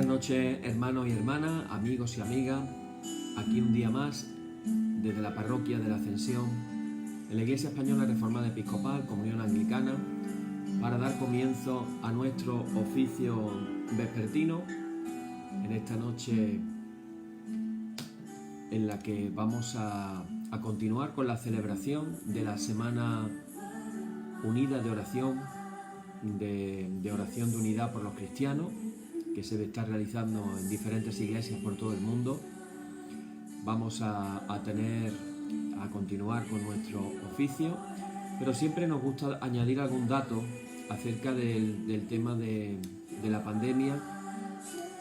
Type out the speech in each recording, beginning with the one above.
Buenas noches, hermanos y hermanas, amigos y amigas. Aquí un día más desde la parroquia de la Ascensión en la Iglesia Española Reformada Episcopal, Comunión Anglicana, para dar comienzo a nuestro oficio vespertino en esta noche en la que vamos a continuar con la celebración de la Semana Unida de Oración, de oración de unidad por los cristianos, que se está realizando en diferentes iglesias por todo el mundo. Vamos a continuar con nuestro oficio, pero siempre nos gusta añadir algún dato acerca del tema de la pandemia,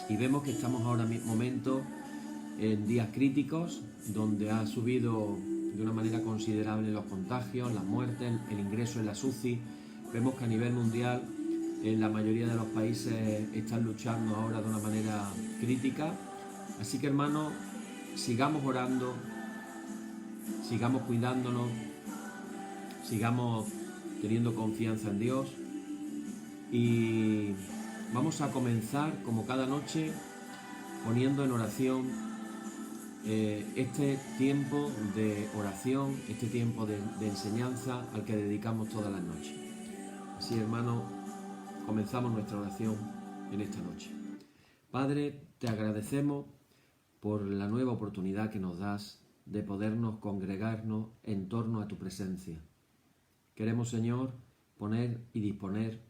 y vemos que estamos ahora mismo en días críticos donde ha subido de una manera considerable los contagios, las muertes, el ingreso en las UCI. Vemos que a nivel mundial en la mayoría de los países están luchando ahora de una manera crítica. Así que, hermanos, sigamos orando, sigamos cuidándonos, sigamos teniendo confianza en Dios, y vamos a comenzar, como cada noche, poniendo en oración este tiempo de oración, este tiempo de enseñanza al que dedicamos todas las noches. Así, hermanos, comenzamos nuestra oración en esta noche. Padre, te agradecemos por la nueva oportunidad que nos das de podernos congregarnos en torno a tu presencia. Queremos, Señor, poner y disponer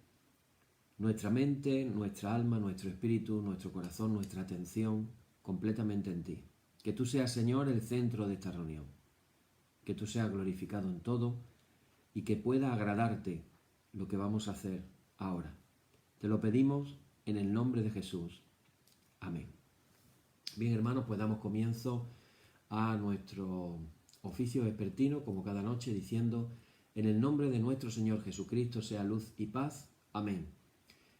nuestra mente, nuestra alma, nuestro espíritu, nuestro corazón, nuestra atención completamente en ti. Que tú seas, Señor, el centro de esta reunión. Que tú seas glorificado en todo y que pueda agradarte lo que vamos a hacer ahora. Te lo pedimos en el nombre de Jesús. Amén. Bien, hermanos, pues damos comienzo a nuestro oficio vespertino, como cada noche, diciendo: en el nombre de nuestro Señor Jesucristo sea luz y paz. Amén.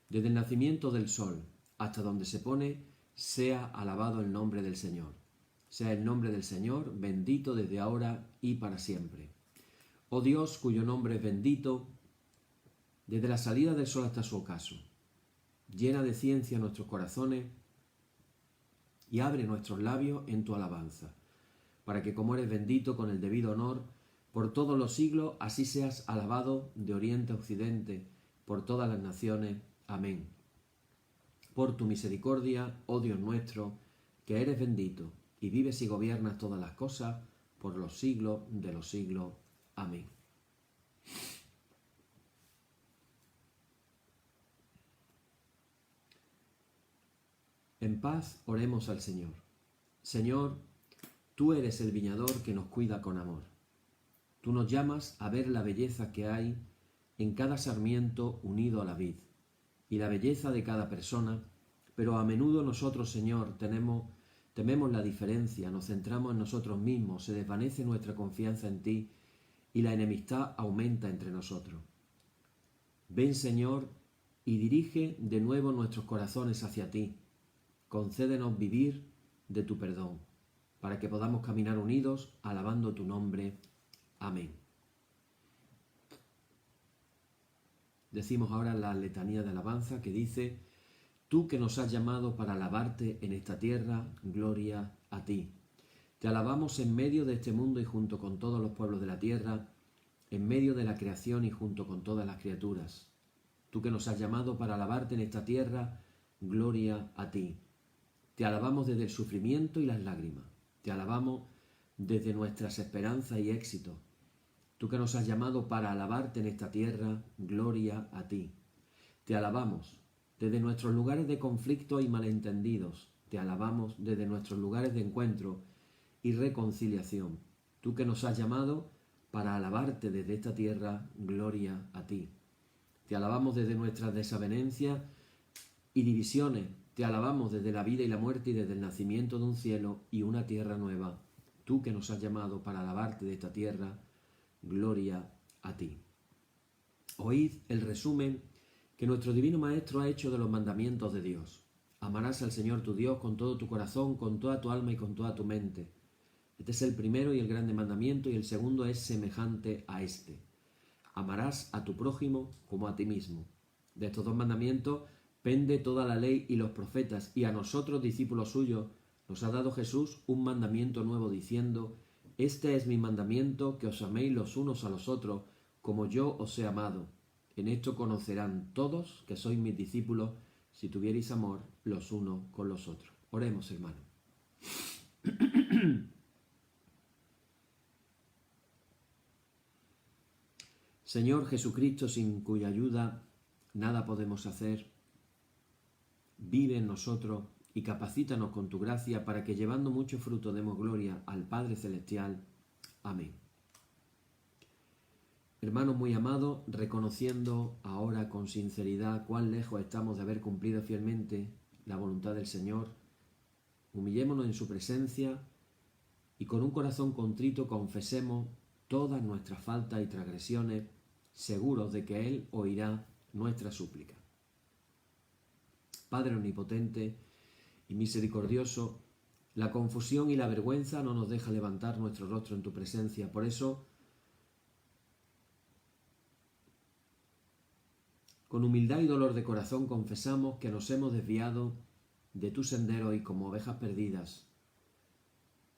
Desde el nacimiento del sol hasta donde se pone, sea alabado el nombre del Señor. Sea el nombre del Señor bendito desde ahora y para siempre. Oh Dios, cuyo nombre es bendito, desde la salida del sol hasta su ocaso, llena de ciencia nuestros corazones y abre nuestros labios en tu alabanza, para que, como eres bendito con el debido honor, por todos los siglos, así seas alabado de oriente a occidente, por todas las naciones. Amén. Por tu misericordia, oh Dios nuestro, que eres bendito, y vives y gobiernas todas las cosas, por los siglos de los siglos. Amén. En paz oremos al Señor. Señor, tú eres el viñador que nos cuida con amor. Tú nos llamas a ver la belleza que hay en cada sarmiento unido a la vid, y la belleza de cada persona, pero a menudo nosotros, Señor, tememos la diferencia, nos centramos en nosotros mismos, se desvanece nuestra confianza en ti y la enemistad aumenta entre nosotros. Ven, Señor, y dirige de nuevo nuestros corazones hacia ti. Concédenos vivir de tu perdón, para que podamos caminar unidos, alabando tu nombre. Amén. Decimos ahora la letanía de alabanza, que dice: tú que nos has llamado para alabarte en esta tierra, gloria a ti. Te alabamos en medio de este mundo y junto con todos los pueblos de la tierra, en medio de la creación y junto con todas las criaturas. Tú que nos has llamado para alabarte en esta tierra, gloria a ti. Te alabamos desde el sufrimiento y las lágrimas. Te alabamos desde nuestras esperanzas y éxitos. Tú que nos has llamado para alabarte en esta tierra, gloria a ti. Te alabamos desde nuestros lugares de conflicto y malentendidos. Te alabamos desde nuestros lugares de encuentro y reconciliación. Tú que nos has llamado para alabarte desde esta tierra, gloria a ti. Te alabamos desde nuestras desavenencias y divisiones. Te alabamos desde la vida y la muerte y desde el nacimiento de un cielo y una tierra nueva. Tú que nos has llamado para alabarte de esta tierra, gloria a ti. Oíd el resumen que nuestro Divino Maestro ha hecho de los mandamientos de Dios. Amarás al Señor tu Dios con todo tu corazón, con toda tu alma y con toda tu mente. Este es el primero y el grande mandamiento, y el segundo es semejante a este: amarás a tu prójimo como a ti mismo. De estos dos mandamientos pende toda la ley y los profetas, y a nosotros, discípulos suyos, nos ha dado Jesús un mandamiento nuevo, diciendo: Este es mi mandamiento, que os améis los unos a los otros, como yo os he amado. En esto conocerán todos que sois mis discípulos, si tuvierais amor los unos con los otros. Oremos, hermanos. Señor Jesucristo, sin cuya ayuda nada podemos hacer, vive en nosotros y capacítanos con tu gracia para que, llevando mucho fruto, demos gloria al Padre Celestial. Amén. Hermanos muy amados, reconociendo ahora con sinceridad cuán lejos estamos de haber cumplido fielmente la voluntad del Señor, humillémonos en su presencia y con un corazón contrito confesemos todas nuestras faltas y transgresiones, seguros de que Él oirá nuestra súplica. Padre omnipotente y misericordioso, la confusión y la vergüenza no nos deja levantar nuestro rostro en tu presencia. Por eso, con humildad y dolor de corazón confesamos que nos hemos desviado de tu sendero y, como ovejas perdidas,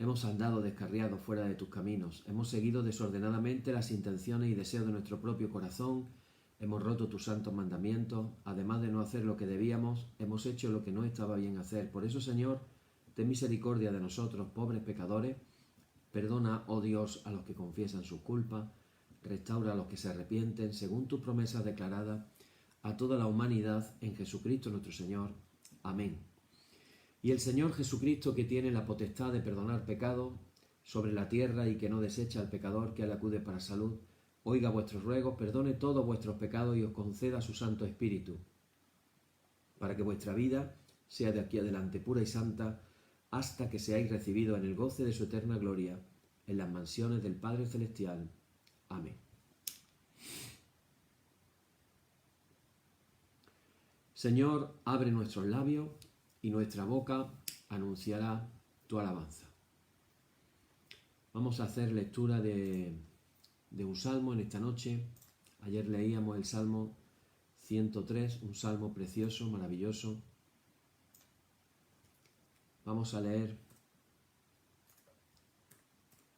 hemos andado descarriados fuera de tus caminos, hemos seguido desordenadamente las intenciones y deseos de nuestro propio corazón, hemos roto tus santos mandamientos, además de no hacer lo que debíamos, hemos hecho lo que no estaba bien hacer. Por eso, Señor, ten misericordia de nosotros, pobres pecadores, perdona, oh Dios, a los que confiesan sus culpas, restaura a los que se arrepienten, según tus promesas declaradas a toda la humanidad en Jesucristo nuestro Señor. Amén. Y el Señor Jesucristo, que tiene la potestad de perdonar pecados sobre la tierra y que no desecha al pecador que a él acude para salud, oiga vuestros ruegos, perdone todos vuestros pecados y os conceda su Santo Espíritu, para que vuestra vida sea de aquí adelante pura y santa, hasta que seáis recibidos en el goce de su eterna gloria, en las mansiones del Padre Celestial. Amén. Señor, abre nuestros labios y nuestra boca anunciará tu alabanza. Vamos a hacer lectura de un salmo en esta noche. Ayer leíamos el Salmo 103, un salmo precioso, maravilloso. Vamos a leer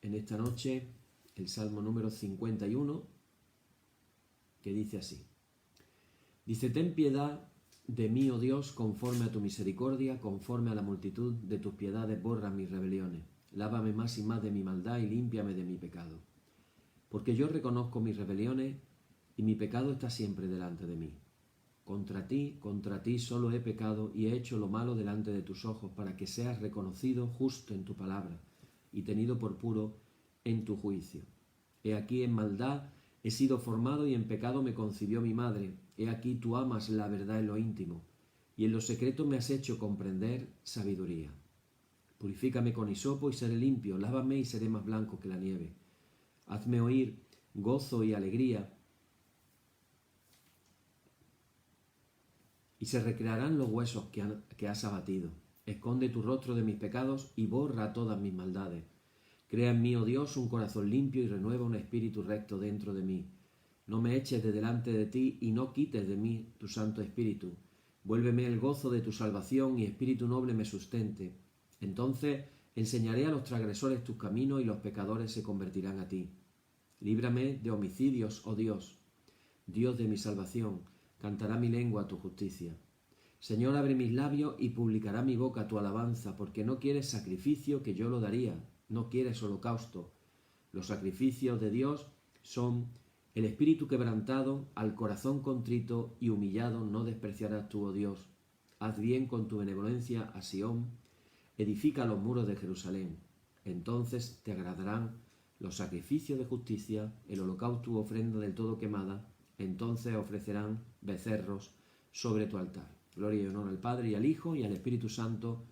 en esta noche el Salmo número 51, que dice así. Dice: Ten piedad de mí, oh Dios, conforme a tu misericordia, conforme a la multitud de tus piedades, borra mis rebeliones. Lávame más y más de mi maldad y límpiame de mi pecado. Porque yo reconozco mis rebeliones y mi pecado está siempre delante de mí. Contra ti solo he pecado y he hecho lo malo delante de tus ojos, para que seas reconocido justo en tu palabra y tenido por puro en tu juicio. He aquí, en maldad he sido formado y en pecado me concibió mi madre. He aquí, tú amas la verdad en lo íntimo y en lo secreto me has hecho comprender sabiduría. Purifícame con hisopo y seré limpio, lávame y seré más blanco que la nieve. Hazme oír gozo y alegría, y se recrearán los huesos que has abatido. Esconde tu rostro de mis pecados y borra todas mis maldades. Crea en mí, oh Dios, un corazón limpio y renueva un espíritu recto dentro de mí. No me eches de delante de ti y no quites de mí tu Santo Espíritu. Vuélveme el gozo de tu salvación y espíritu noble me sustente. Entonces enseñaré a los transgresores tus caminos y los pecadores se convertirán a ti. Líbrame de homicidios, oh Dios, Dios de mi salvación. Cantará mi lengua tu justicia. Señor, abre mis labios y publicará mi boca tu alabanza, porque no quieres sacrificio, que yo lo daría, no quieres holocausto. Los sacrificios de Dios son el espíritu quebrantado, al corazón contrito y humillado no despreciarás tú, oh Dios. Haz bien con tu benevolencia a Sión, edifica los muros de Jerusalén. Entonces te agradarán los sacrificios de justicia, el holocausto u ofrenda del todo quemada. Entonces ofrecerán becerros sobre tu altar. Gloria y honor al Padre y al Hijo y al Espíritu Santo,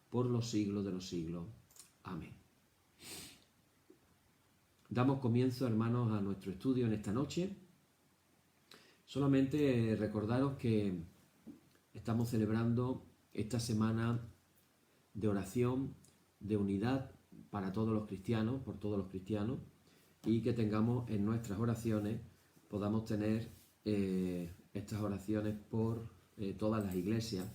por los siglos de los siglos. Amén. Damos comienzo, hermanos, a nuestro estudio en esta noche. Solamente recordaros que estamos celebrando esta semana de oración, de unidad para todos los cristianos, por todos los cristianos, y que tengamos en nuestras oraciones, podamos tener estas oraciones por todas las iglesias.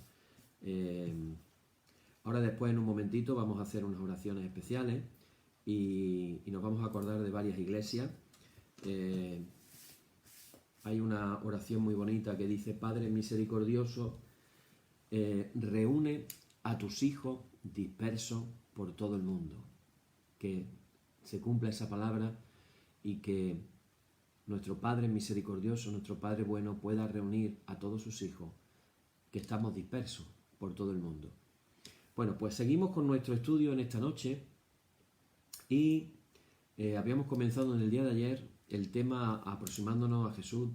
Ahora después, en un momentito, vamos a hacer unas oraciones especiales y nos vamos a acordar de varias iglesias. Hay una oración muy bonita que dice: Padre misericordioso, reúne a tus hijos dispersos por todo el mundo. Que se cumpla esa palabra y que nuestro Padre misericordioso, nuestro Padre bueno, pueda reunir a todos sus hijos que estamos dispersos por todo el mundo. Bueno, pues seguimos con nuestro estudio en esta noche y habíamos comenzado en el día de ayer el tema aproximándonos a Jesús,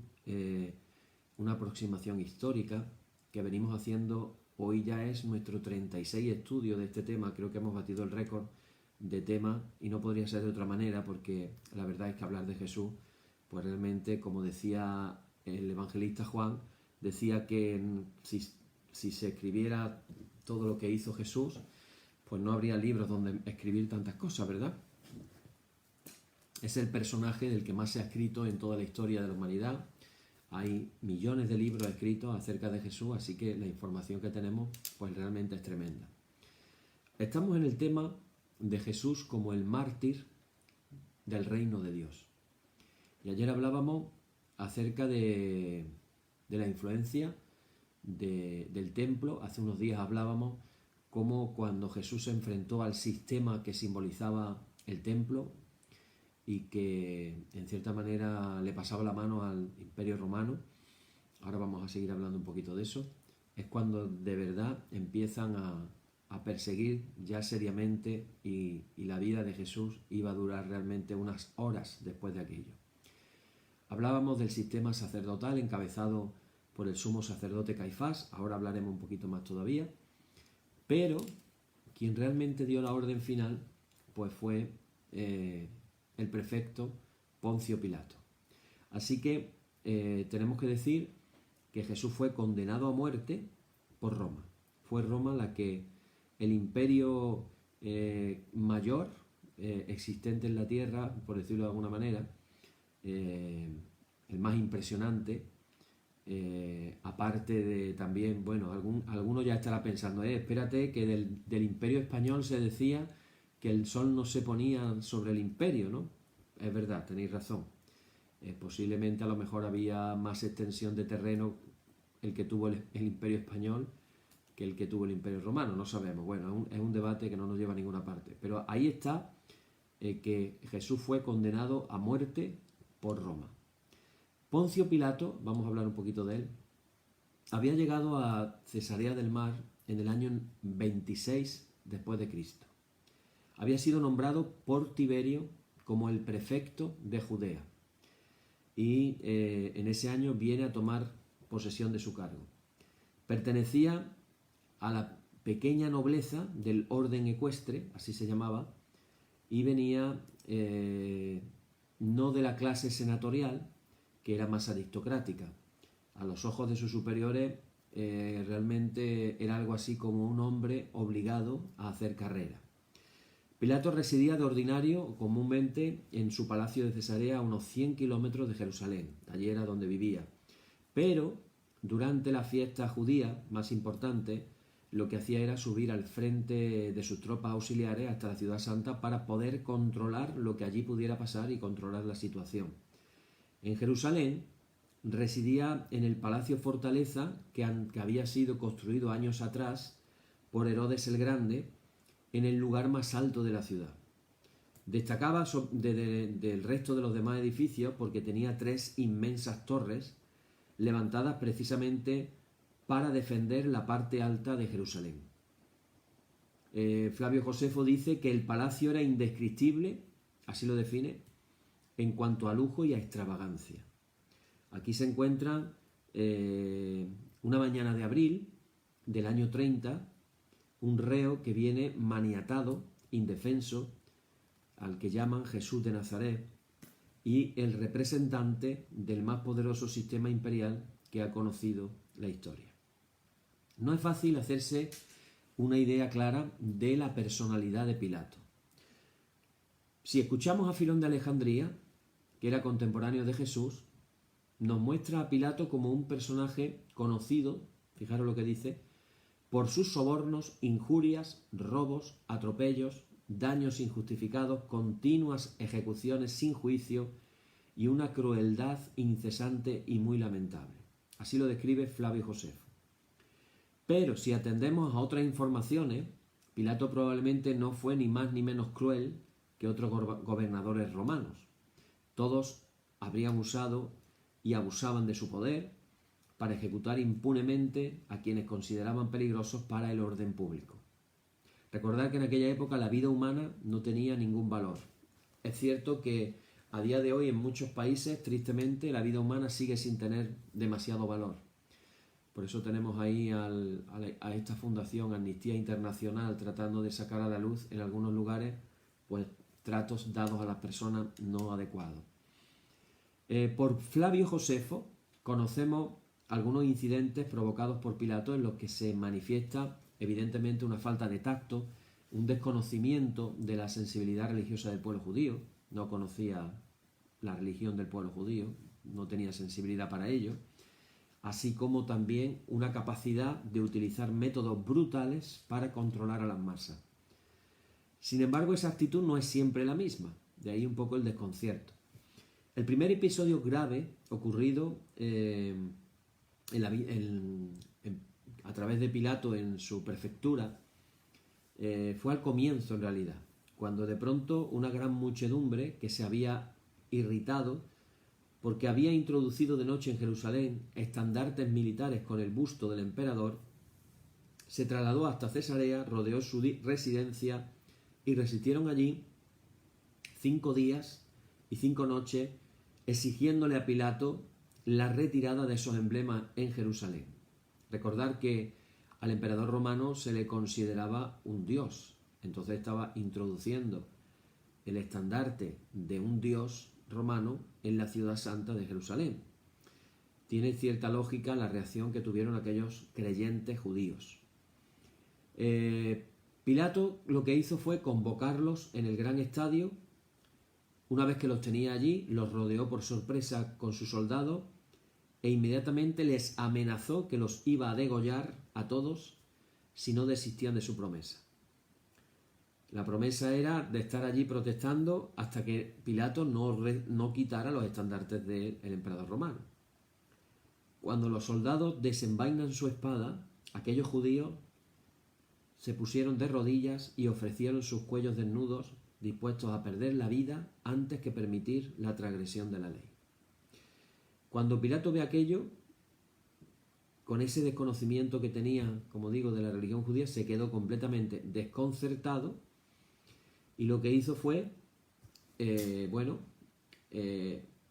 una aproximación histórica que venimos haciendo. Hoy ya es nuestro 36 estudio de este tema. Creo que hemos batido el récord de tema y no podría ser de otra manera, porque la verdad es que hablar de Jesús, pues realmente, como decía el evangelista Juan, decía que si se escribiera todo lo que hizo Jesús, pues no habría libros donde escribir tantas cosas, ¿verdad? Es el personaje del que más se ha escrito en toda la historia de la humanidad. Hay millones de libros escritos acerca de Jesús, así que la información que tenemos pues realmente es tremenda. Estamos en el tema de Jesús como el mártir del reino de Dios. Y ayer hablábamos acerca de la influencia del templo. Hace unos días hablábamos cómo cuando Jesús se enfrentó al sistema que simbolizaba el templo y que en cierta manera le pasaba la mano al Imperio Romano, ahora vamos a seguir hablando un poquito de eso, es cuando de verdad empiezan a perseguir ya seriamente y la vida de Jesús iba a durar realmente unas horas después de aquello. Hablábamos del sistema sacerdotal encabezado por el sumo sacerdote Caifás, ahora hablaremos un poquito más todavía, pero quien realmente dio la orden final pues fue el prefecto Poncio Pilato. Así que tenemos que decir que Jesús fue condenado a muerte por Roma. Fue Roma la que el imperio mayor existente en la tierra, por decirlo de alguna manera, el más impresionante, aparte de también, bueno, alguno ya estará pensando, espérate, que del imperio español se decía que el sol no se ponía sobre el imperio, ¿no? Es verdad, tenéis razón. Posiblemente a lo mejor había más extensión de terreno el que tuvo el imperio español que el que tuvo el imperio romano, no sabemos. Bueno, es un debate que no nos lleva a ninguna parte. Pero ahí está que Jesús fue condenado a muerte por Roma. Poncio Pilato, vamos a hablar un poquito de él, había llegado a Cesarea del Mar en el año 26 después de Cristo. Había sido nombrado por Tiberio como el prefecto de Judea y en ese año viene a tomar posesión de su cargo. Pertenecía a la pequeña nobleza del orden ecuestre, así se llamaba, y venía no de la clase senatorial, que era más aristocrática. A los ojos de sus superiores realmente era algo así como un hombre obligado a hacer carrera. Pilato residía de ordinario comúnmente en su palacio de Cesarea a unos 100 kilómetros de Jerusalén. Allí era donde vivía. Pero durante la fiesta judía más importante, lo que hacía era subir al frente de sus tropas auxiliares hasta la ciudad santa para poder controlar lo que allí pudiera pasar y controlar la situación. En Jerusalén residía en el palacio fortaleza que había sido construido años atrás por Herodes el Grande, en el lugar más alto de la ciudad. Destacaba del resto de los demás edificios porque tenía 3 inmensas torres levantadas precisamente para defender la parte alta de Jerusalén. Flavio Josefo dice que el palacio era indescriptible, así lo define, en cuanto a lujo y a extravagancia. Aquí se encuentra una mañana de abril del año 30, un reo que viene maniatado, indefenso, al que llaman Jesús de Nazaret, y el representante del más poderoso sistema imperial que ha conocido la historia. No es fácil hacerse una idea clara de la personalidad de Pilato. Si escuchamos a Filón de Alejandría, que era contemporáneo de Jesús, nos muestra a Pilato como un personaje conocido fijaros lo que dice, por sus sobornos, injurias, robos, atropellos, daños injustificados, continuas ejecuciones sin juicio y una crueldad incesante y muy lamentable. Así lo describe Flavio Josefo. Pero si atendemos a otras informaciones, Pilato probablemente no fue ni más ni menos cruel que otros gobernadores romanos. Todos habrían usado y abusaban de su poder para ejecutar impunemente a quienes consideraban peligrosos para el orden público. Recordad que en aquella época la vida humana no tenía ningún valor. Es cierto que a día de hoy en muchos países, tristemente, la vida humana sigue sin tener demasiado valor. Por eso tenemos ahí a esta fundación Amnistía Internacional tratando de sacar a la luz en algunos lugares pues tratos dados a las personas no adecuados. Por Flavio Josefo conocemos algunos incidentes provocados por Pilato en los que se manifiesta evidentemente una falta de tacto, un desconocimiento de la sensibilidad religiosa del pueblo judío. No conocía la religión del pueblo judío, no tenía sensibilidad para ello, así como también una capacidad de utilizar métodos brutales para controlar a las masas. Sin embargo, esa actitud no es siempre la misma, de ahí un poco el desconcierto. El primer episodio grave ocurrido a través de Pilato en su prefectura fue al comienzo en realidad, cuando de pronto una gran muchedumbre que se había irritado porque había introducido de noche en Jerusalén estandartes militares con el busto del emperador, se trasladó hasta Cesarea, rodeó su residencia y resistieron allí 5 días y 5 noches exigiéndole a Pilato la retirada de esos emblemas en Jerusalén. Recordar que al emperador romano se le consideraba un dios, entonces estaba introduciendo el estandarte de un dios romano en la ciudad santa de Jerusalén. Tiene cierta lógica la reacción que tuvieron aquellos creyentes judíos. Pilato lo que hizo fue convocarlos en el gran estadio. Una vez que los tenía allí, los rodeó por sorpresa con sus soldados e inmediatamente les amenazó que los iba a degollar a todos si no desistían de su promesa. La promesa era de estar allí protestando hasta que Pilato no quitara los estandartes del emperador romano. Cuando los soldados desenvainan su espada, aquellos judíos se pusieron de rodillas y ofrecieron sus cuellos desnudos, dispuestos a perder la vida antes que permitir la transgresión de la ley. Cuando Pilato ve aquello, con ese desconocimiento que tenía, como digo, de la religión judía, se quedó completamente desconcertado y lo que hizo fue,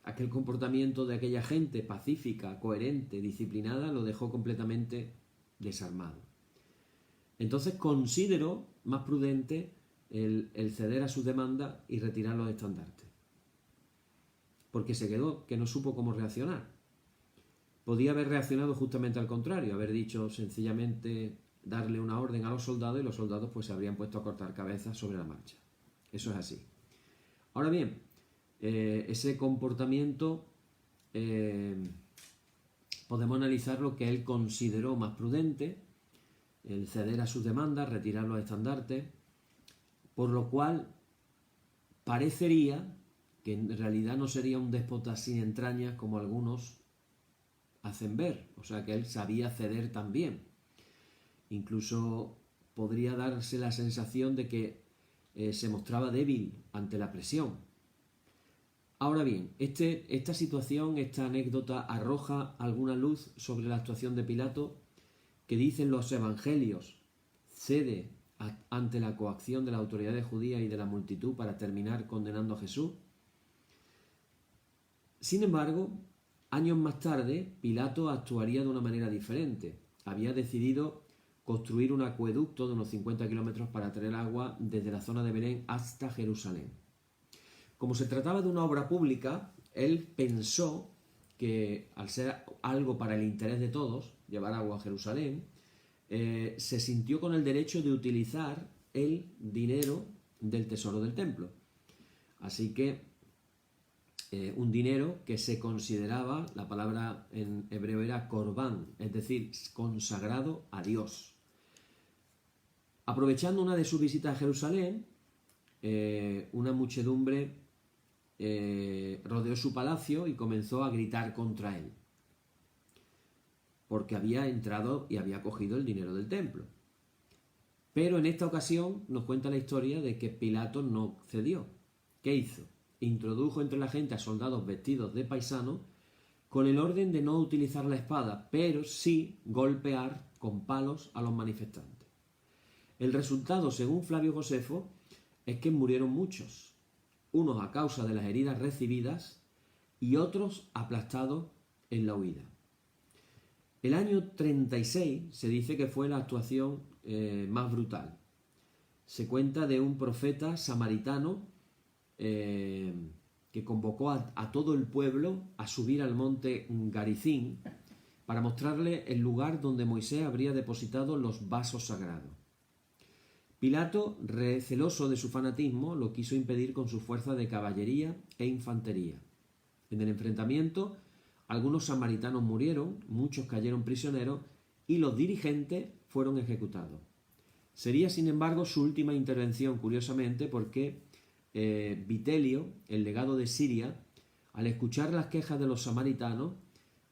aquel comportamiento de aquella gente pacífica, coherente, disciplinada, lo dejó completamente desarmado. Entonces consideró más prudente el ceder a sus demandas y retirar los estandartes. Porque se quedó, que no supo cómo reaccionar. Podía haber reaccionado justamente al contrario, haber dicho sencillamente darle una orden a los soldados y los soldados pues se habrían puesto a cortar cabezas sobre la marcha. Eso es así. Ahora bien, ese comportamiento podemos analizar lo que él consideró más prudente, el ceder a sus demandas, retirar los estandartes, por lo cual parecería que en realidad no sería un déspota sin entrañas como algunos hacen ver, o sea que él sabía ceder también. Incluso podría darse la sensación de que se mostraba débil ante la presión. Ahora bien, esta situación, esta anécdota arroja alguna luz sobre la actuación de Pilato, que dicen los evangelios, cede ante la coacción de las autoridades judías y de la multitud para terminar condenando a Jesús. Sin embargo, años más tarde, Pilato actuaría de una manera diferente. Había decidido construir un acueducto de unos 50 kilómetros para traer agua desde la zona de Belén hasta Jerusalén. Como se trataba de una obra pública, él pensó que al ser algo para el interés de todos, llevar agua a Jerusalén, se sintió con el derecho de utilizar el dinero del tesoro del templo. Así que un dinero que se consideraba, la palabra en hebreo era corbán, es decir, consagrado a Dios. Aprovechando una de sus visitas a Jerusalén, una muchedumbre rodeó su palacio y comenzó a gritar contra él, porque había entrado y había cogido el dinero del templo. Pero en esta ocasión nos cuenta la historia de que Pilato no cedió. ¿Qué hizo? Introdujo entre la gente a soldados vestidos de paisano con el orden de no utilizar la espada, pero sí golpear con palos a los manifestantes. El resultado, según Flavio Josefo, es que murieron muchos, unos a causa de las heridas recibidas y otros aplastados en la huida. El año 36 se dice que fue la actuación más brutal. Se cuenta de un profeta samaritano que convocó a todo el pueblo a subir al monte Garizim para mostrarle el lugar donde Moisés habría depositado los vasos sagrados. Pilato, receloso de su fanatismo, lo quiso impedir con su fuerza de caballería e infantería. En el enfrentamiento, algunos samaritanos murieron, muchos cayeron prisioneros y los dirigentes fueron ejecutados. Sería, sin embargo, su última intervención, curiosamente, porque Vitelio, el legado de Siria, al escuchar las quejas de los samaritanos,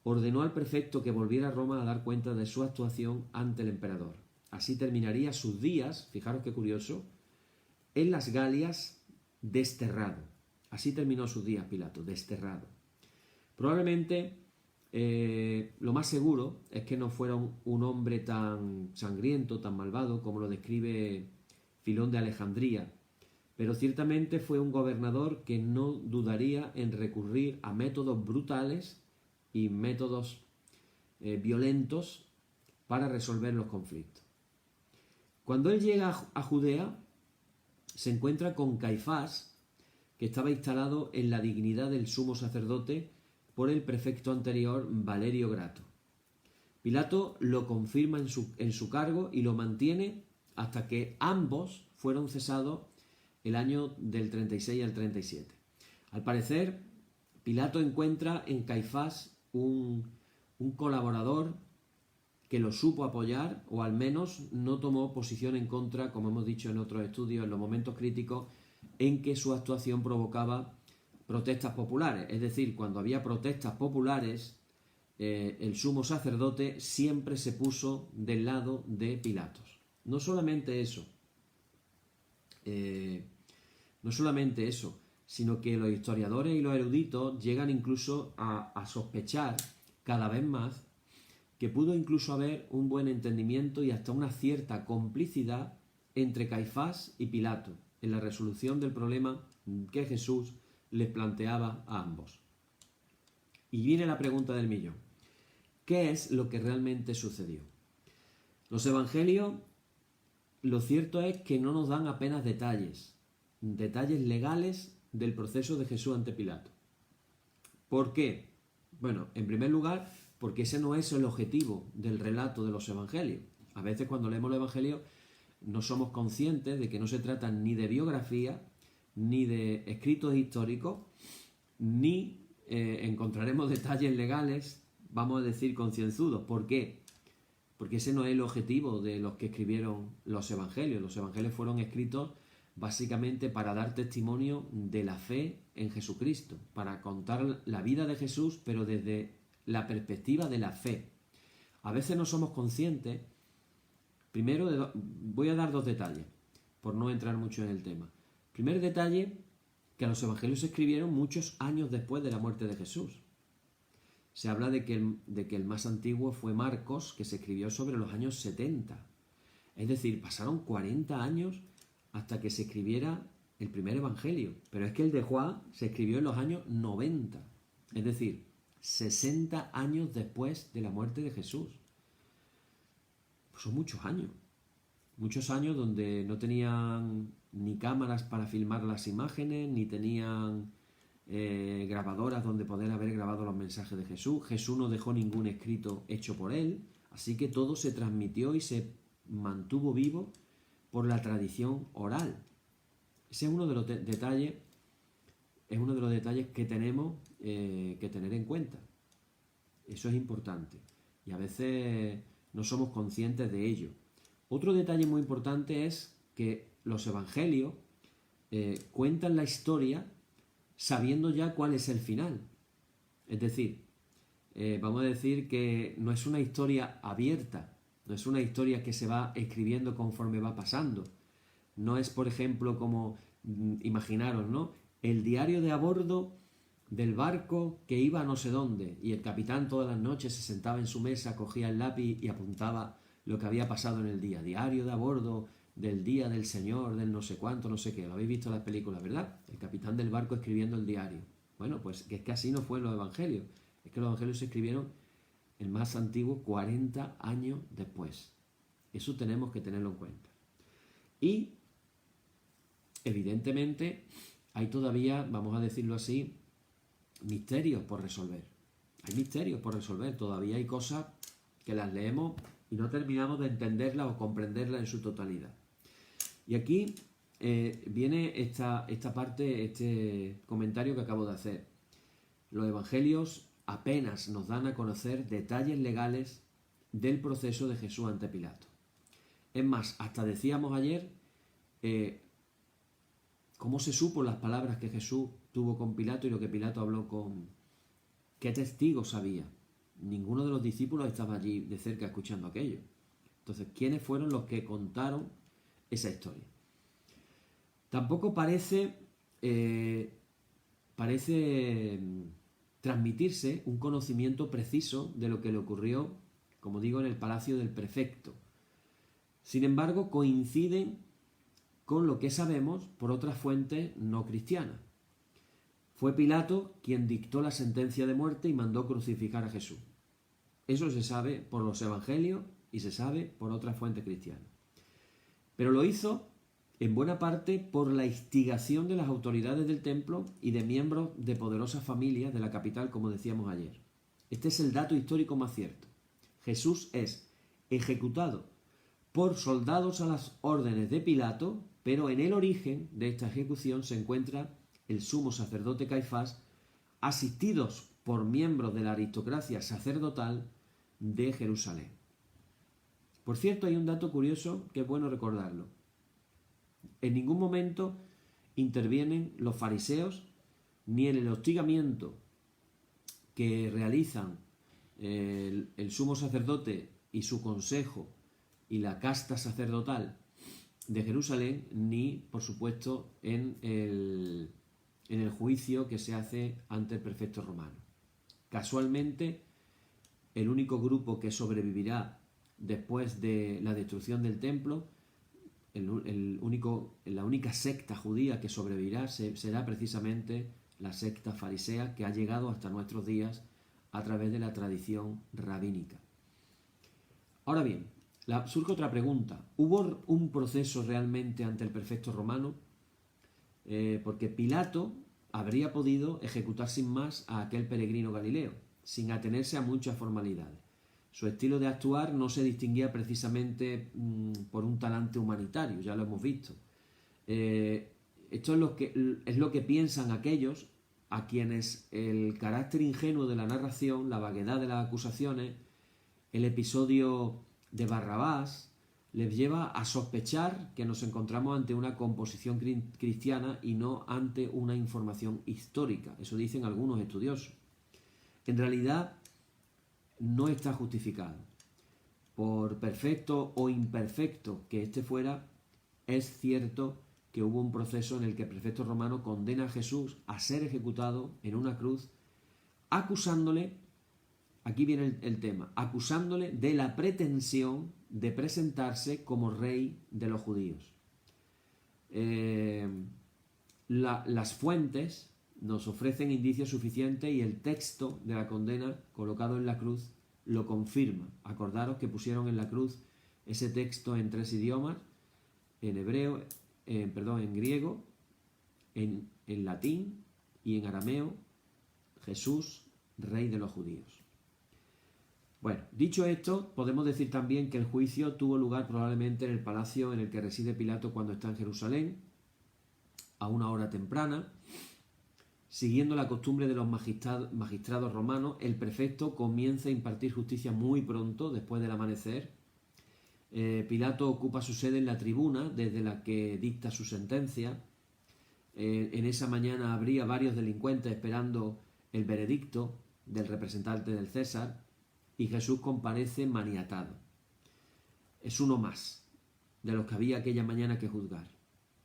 ordenó al prefecto que volviera a Roma a dar cuenta de su actuación ante el emperador. Así terminaría sus días, fijaros qué curioso, en las Galias desterrado. Así terminó sus días Pilato, desterrado. Probablemente lo más seguro es que no fuera un hombre tan sangriento, tan malvado como lo describe Filón de Alejandría, pero ciertamente fue un gobernador que no dudaría en recurrir a métodos brutales y métodos violentos para resolver los conflictos. Cuando él llega a Judea, se encuentra con Caifás, que estaba instalado en la dignidad del sumo sacerdote por el prefecto anterior Valerio Grato. Pilato lo confirma en su cargo y lo mantiene hasta que ambos fueron cesados el año del 36 al 37. Al parecer, Pilato encuentra en Caifás un colaborador que lo supo apoyar, o al menos no tomó posición en contra, como hemos dicho en otros estudios, en los momentos críticos en que su actuación provocaba protestas populares. Es decir, cuando había protestas populares, el sumo sacerdote siempre se puso del lado de Pilatos. No solamente eso, sino que los historiadores y los eruditos llegan incluso a sospechar cada vez más que pudo incluso haber un buen entendimiento y hasta una cierta complicidad entre Caifás y Pilato en la resolución del problema que Jesús les planteaba a ambos. Y viene la pregunta del millón. ¿Qué es lo que realmente sucedió? Los evangelios, lo cierto es que no nos dan apenas detalles legales del proceso de Jesús ante Pilato. ¿Por qué? Bueno, en primer lugar, porque ese no es el objetivo del relato de los evangelios. A veces cuando leemos los evangelios no somos conscientes de que no se trata ni de biografía, ni de escritos históricos, ni encontraremos detalles legales, vamos a decir, concienzudos. ¿Por qué? Porque ese no es el objetivo de los que escribieron los evangelios. Los evangelios fueron escritos básicamente para dar testimonio de la fe en Jesucristo, para contar la vida de Jesús, pero desde la perspectiva de la fe. A veces no somos conscientes. Primero, voy a dar dos detalles, por no entrar mucho en el tema. Primer detalle, que los evangelios se escribieron muchos años después de la muerte de Jesús. Se habla de que el más antiguo fue Marcos, que se escribió sobre los años 70. Es decir, pasaron 40 años hasta que se escribiera el primer evangelio. Pero es que el de Juan se escribió en los años 90. Es decir, 60 años después de la muerte de Jesús. Pues son muchos años donde no tenían ni cámaras para filmar las imágenes, ni tenían grabadoras donde poder haber grabado los mensajes de Jesús. Jesús no dejó ningún escrito hecho por él, así que todo se transmitió y se mantuvo vivo por la tradición oral. Ese es uno de los detalles es uno de los detalles que tenemos que tener en cuenta. Eso es importante y a veces no somos conscientes de ello. Otro detalle muy importante es que los evangelios cuentan la historia sabiendo ya cuál es el final. Es decir, vamos a decir que no es una historia abierta, no es una historia que se va escribiendo conforme va pasando. No es, por ejemplo, como imaginaros, ¿no? El diario de a bordo del barco que iba a no sé dónde y el capitán todas las noches se sentaba en su mesa, cogía el lápiz y apuntaba lo que había pasado en el día. Diario de a bordo del día del Señor, del no sé cuánto, no sé qué. Lo habéis visto en las películas, ¿verdad? El capitán del barco escribiendo el diario. Bueno, pues es que así no fue en los evangelios. Es que los evangelios se escribieron, el más antiguo, 40 años después. Eso tenemos que tenerlo en cuenta. Y, evidentemente, hay todavía, vamos a decirlo así, misterios por resolver. Hay misterios por resolver. Todavía hay cosas que las leemos y no terminamos de entenderlas o comprenderlas en su totalidad. Y aquí viene esta parte, este comentario que acabo de hacer. Los evangelios apenas nos dan a conocer detalles legales del proceso de Jesús ante Pilato. Es más, hasta decíamos ayer cómo se supo las palabras que Jesús tuvo con Pilato y lo que Pilato habló con... ¿Qué testigos había? Ninguno de los discípulos estaba allí de cerca escuchando aquello. Entonces, ¿quiénes fueron los que contaron esa historia? Tampoco parece transmitirse un conocimiento preciso de lo que le ocurrió, como digo, en el palacio del prefecto. Sin embargo, coinciden con lo que sabemos por otras fuentes no cristianas. Fue Pilato quien dictó la sentencia de muerte y mandó crucificar a Jesús. Eso se sabe por los evangelios y se sabe por otras fuentes cristianas. Pero lo hizo en buena parte por la instigación de las autoridades del templo y de miembros de poderosas familias de la capital, como decíamos ayer. Este es el dato histórico más cierto. Jesús es ejecutado por soldados a las órdenes de Pilato, pero en el origen de esta ejecución se encuentra el sumo sacerdote Caifás, asistidos por miembros de la aristocracia sacerdotal de Jerusalén. Por cierto, hay un dato curioso que es bueno recordarlo. En ningún momento intervienen los fariseos ni en el hostigamiento que realizan el sumo sacerdote y su consejo y la casta sacerdotal de Jerusalén, ni, por supuesto, en el juicio que se hace ante el prefecto romano. Casualmente, el único grupo que sobrevivirá después de la destrucción del templo, la única secta judía que sobrevivirá será precisamente la secta farisea, que ha llegado hasta nuestros días a través de la tradición rabínica. Ahora bien, surge otra pregunta. ¿Hubo un proceso realmente ante el prefecto romano? Porque Pilato habría podido ejecutar sin más a aquel peregrino galileo, sin atenerse a muchas formalidades. Su estilo de actuar no se distinguía precisamente por un talante humanitario, ya lo hemos visto. Esto es lo que piensan aquellos a quienes el carácter ingenuo de la narración, la vaguedad de las acusaciones, el episodio de Barrabás, les lleva a sospechar que nos encontramos ante una composición cristiana y no ante una información histórica. Eso dicen algunos estudiosos. En realidad, no está justificado. Por perfecto o imperfecto que éste fuera, es cierto que hubo un proceso en el que el prefecto romano condena a Jesús a ser ejecutado en una cruz, acusándole, aquí viene el tema, acusándole de la pretensión de presentarse como rey de los judíos. Las fuentes nos ofrecen indicios suficientes y el texto de la condena colocado en la cruz lo confirma. Acordaros que pusieron en la cruz ese texto en 3 idiomas, en hebreo, en griego, en latín y en arameo: Jesús, rey de los judíos. Bueno, dicho esto, podemos decir también que el juicio tuvo lugar probablemente en el palacio en el que reside Pilato cuando está en Jerusalén, a una hora temprana. Siguiendo la costumbre de los magistrados romanos, el prefecto comienza a impartir justicia muy pronto, después del amanecer. Pilato ocupa su sede en la tribuna, desde la que dicta su sentencia. En esa mañana habría varios delincuentes esperando el veredicto del representante del César, y Jesús comparece maniatado. Es uno más de los que había aquella mañana que juzgar.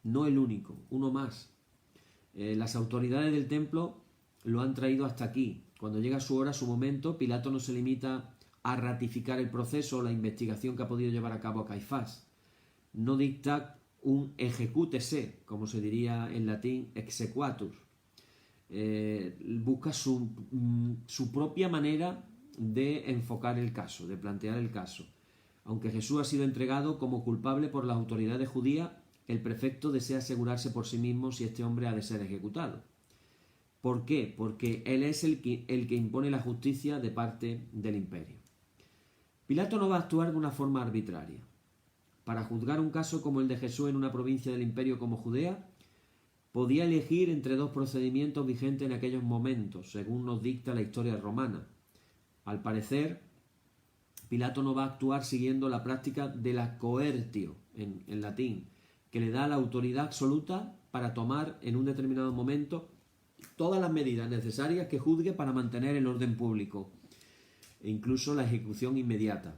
No el único, uno más. Las autoridades del templo lo han traído hasta aquí. Cuando llega su hora, su momento, Pilato no se limita a ratificar el proceso o la investigación que ha podido llevar a cabo Caifás. No dicta un ejecútese, como se diría en latín, exequatur. Busca su propia manera de enfocar el caso, de plantear el caso. Aunque Jesús ha sido entregado como culpable por las autoridades judías, el prefecto desea asegurarse por sí mismo si este hombre ha de ser ejecutado. ¿Por qué? Porque él es el que impone la justicia de parte del imperio. Pilato no va a actuar de una forma arbitraria. Para juzgar un caso como el de Jesús en una provincia del imperio como Judea, podía elegir entre dos procedimientos vigentes en aquellos momentos, según nos dicta la historia romana. Al parecer, Pilato no va a actuar siguiendo la práctica de la coertio, en latín, que le da la autoridad absoluta para tomar en un determinado momento todas las medidas necesarias que juzgue para mantener el orden público, e incluso la ejecución inmediata.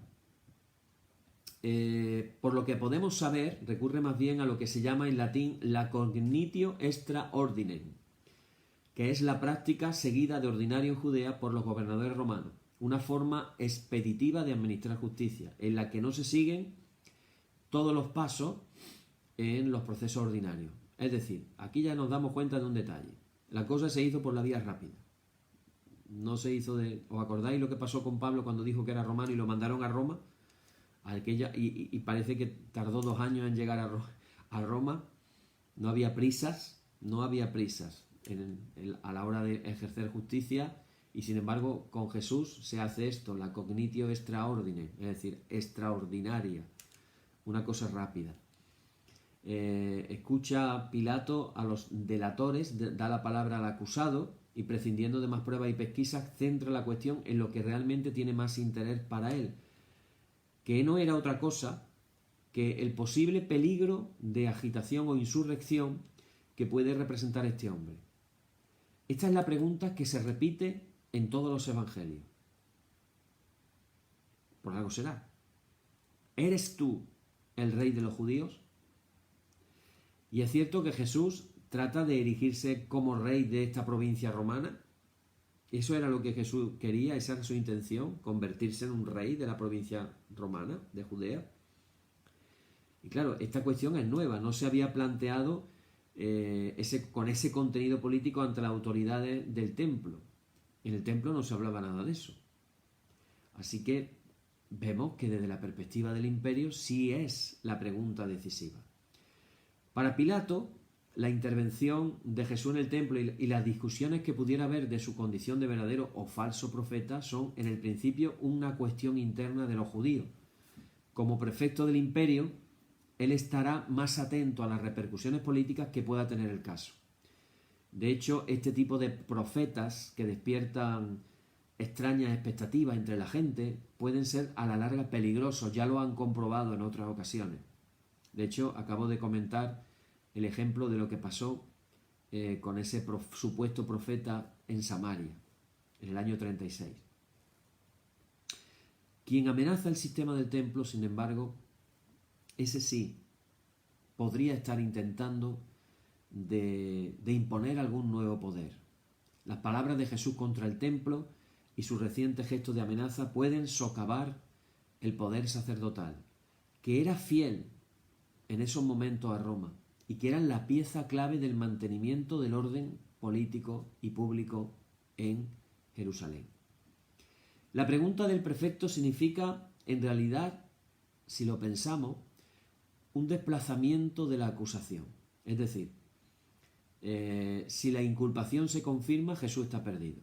Por lo que podemos saber, recurre más bien a lo que se llama en latín la cognitio extra ordinem, que es la práctica seguida de ordinario en Judea por los gobernadores romanos, una forma expeditiva de administrar justicia, en la que no se siguen todos los pasos en los procesos ordinarios. Es decir, aquí ya nos damos cuenta de un detalle. La cosa se hizo por la vía rápida. No se hizo de... ¿Os acordáis lo que pasó con Pablo cuando dijo que era romano y lo mandaron a Roma? Y parece que tardó 2 años en llegar a Roma. No había prisas a la hora de ejercer justicia, y sin embargo con Jesús se hace esto, la cognitio extra ordine, es decir, extraordinaria, una cosa rápida. Escucha Pilato a los delatores, da la palabra al acusado, y prescindiendo de más pruebas y pesquisas, centra la cuestión en lo que realmente tiene más interés para él, que no era otra cosa que el posible peligro de agitación o insurrección que puede representar este hombre. Esta es la pregunta que se repite en todos los evangelios. Por algo será. ¿Eres tú el rey de los judíos? Y es cierto que Jesús trata de erigirse como rey de esta provincia romana. Eso era lo que Jesús quería, esa era su intención, convertirse en un rey de la provincia romana, de Judea. Y claro, esta cuestión es nueva, no se había planteado con ese contenido político ante las autoridades del templo. En el templo no se hablaba nada de eso. Así que vemos que desde la perspectiva del imperio sí es la pregunta decisiva. Para Pilato, la intervención de Jesús en el templo y las discusiones que pudiera haber de su condición de verdadero o falso profeta son en el principio una cuestión interna de los judíos. Como prefecto del imperio, él estará más atento a las repercusiones políticas que pueda tener el caso. De hecho, este tipo de profetas que despiertan extrañas expectativas entre la gente pueden ser a la larga peligrosos, ya lo han comprobado en otras ocasiones. De hecho, acabo de comentar el ejemplo de lo que pasó con ese supuesto profeta en Samaria, en el año 36. Quien amenaza el sistema del templo, sin embargo, ese sí podría estar intentando de imponer algún nuevo poder. Las palabras de Jesús contra el templo y sus recientes gestos de amenaza pueden socavar el poder sacerdotal, que era fiel en esos momentos a Roma y que eran la pieza clave del mantenimiento del orden político y público en Jerusalén. La pregunta del prefecto significa, en realidad, si lo pensamos, un desplazamiento de la acusación. Es decir, si la inculpación se confirma, Jesús está perdido.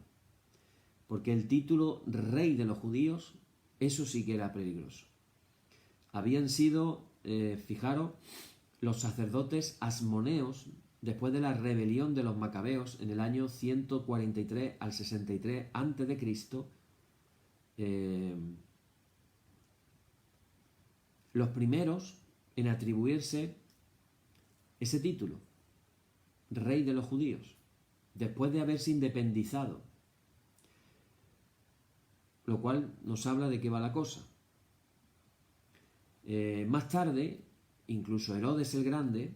Porque el título rey de los judíos, eso sí que era peligroso. Habían sido, fijaros, los sacerdotes asmoneos después de la rebelión de los macabeos en el año 143 al 63 a.C., los primeros en atribuirse ese título, rey de los judíos, después de haberse independizado. Lo cual nos habla de qué va la cosa. Más tarde, incluso Herodes el Grande,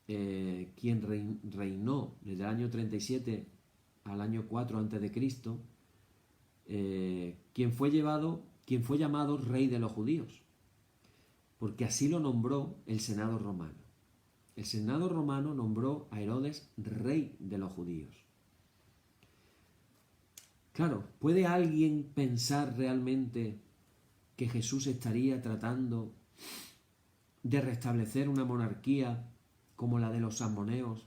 quien reinó desde el año 37 al año 4 a.C., quien fue llamado rey de los judíos, porque así lo nombró el Senado romano. El Senado romano nombró a Herodes rey de los judíos. Claro, ¿puede alguien pensar realmente que Jesús estaría tratando de restablecer una monarquía como la de los samoneos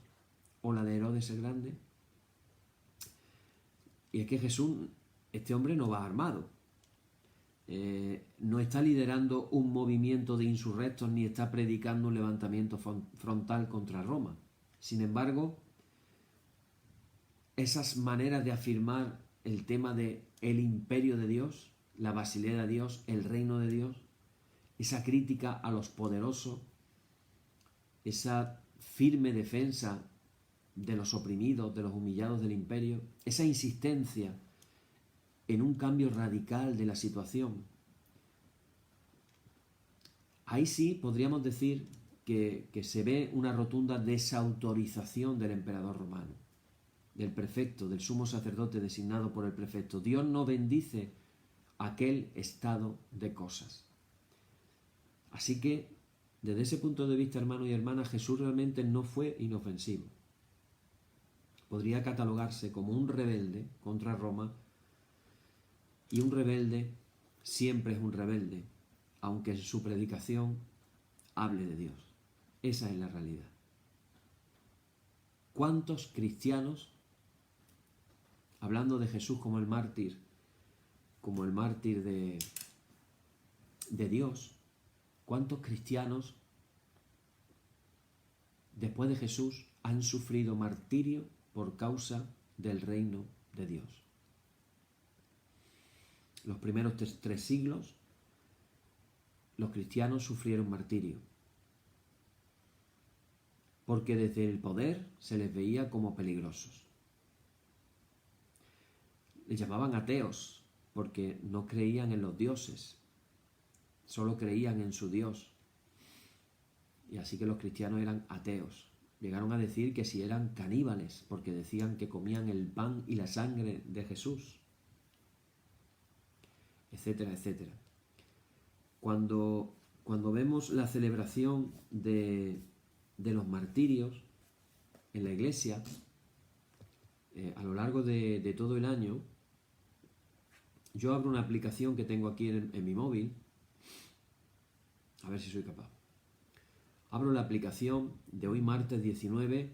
o la de Herodes el Grande? Y es que Jesús, este hombre no va armado, no está liderando un movimiento de insurrectos ni está predicando un levantamiento frontal contra Roma. Sin embargo, esas maneras de afirmar el tema de el imperio de Dios, la Basilea de Dios, el reino de Dios, esa crítica a los poderosos, esa firme defensa de los oprimidos, de los humillados del imperio, esa insistencia en un cambio radical de la situación. Ahí sí podríamos decir que se ve una rotunda desautorización del emperador romano, del prefecto, del sumo sacerdote designado por el prefecto. Dios no bendice aquel estado de cosas. Así que, desde ese punto de vista, hermanos y hermanas, Jesús realmente no fue inofensivo. Podría catalogarse como un rebelde contra Roma, y un rebelde siempre es un rebelde, aunque en su predicación hable de Dios. Esa es la realidad. ¿Cuántos cristianos, hablando de Jesús como el mártir de Dios, cuántos cristianos después de Jesús han sufrido martirio por causa del reino de Dios? Los primeros 3 siglos, los cristianos sufrieron martirio, porque desde el poder se les veía como peligrosos. Les llamaban ateos, porque no creían en los dioses, solo creían en su Dios. Y así que los cristianos eran ateos. Llegaron a decir que si eran caníbales, porque decían que comían el pan y la sangre de Jesús, etcétera, etcétera. Cuando vemos la celebración de los martirios en la iglesia, a lo largo de todo el año, yo abro una aplicación que tengo aquí en mi móvil, a ver si soy capaz. Abro la aplicación de hoy martes 19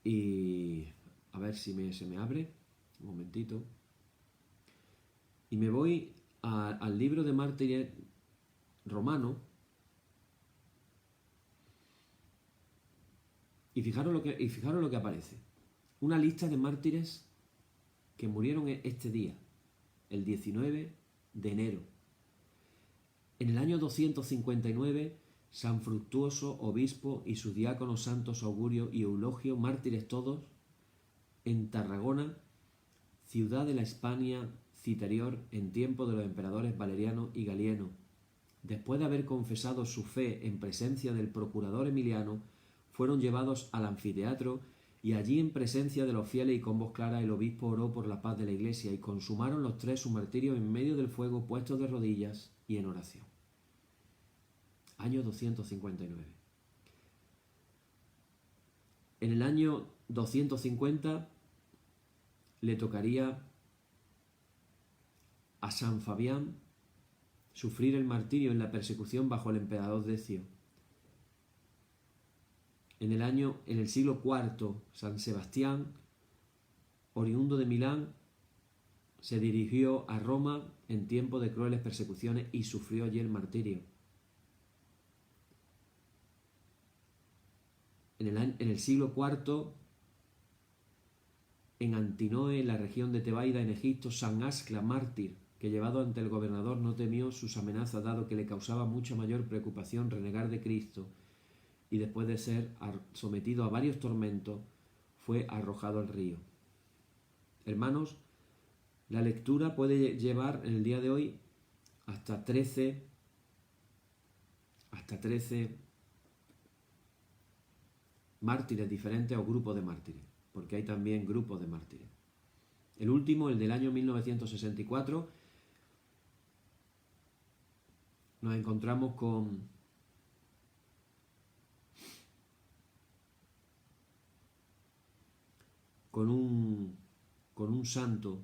y a ver si se me abre. Un momentito. Y me voy al libro de mártires romano. Y fijaros lo que aparece. Una lista de mártires que murieron este día, el 19 de enero. En el año 259, San Fructuoso, obispo, y sus diáconos santos Augurio y Eulogio, mártires todos, en Tarragona, ciudad de la Hispania Citerior, en tiempo de los emperadores Valeriano y Galieno. Después de haber confesado su fe en presencia del procurador Emiliano, fueron llevados al anfiteatro y allí en presencia de los fieles y con voz clara el obispo oró por la paz de la iglesia y consumaron los 3 su martirio en medio del fuego puestos de rodillas y en oración. Año 259. En el año 250 le tocaría a San Fabián sufrir el martirio en la persecución bajo el emperador Decio. En el siglo IV, San Sebastián, oriundo de Milán, se dirigió a Roma en tiempo de crueles persecuciones y sufrió allí el martirio. en el siglo IV, en Antinoe, en la región de Tebaida, en Egipto, San Ascla, mártir, que llevado ante el gobernador no temió sus amenazas, dado que le causaba mucha mayor preocupación renegar de Cristo, y después de ser sometido a varios tormentos, fue arrojado al río. Hermanos, la lectura puede llevar en el día de hoy hasta 13 mártires diferentes o grupos de mártires, porque hay también grupos de mártires. El último, el del año 1964, nos encontramos con un santo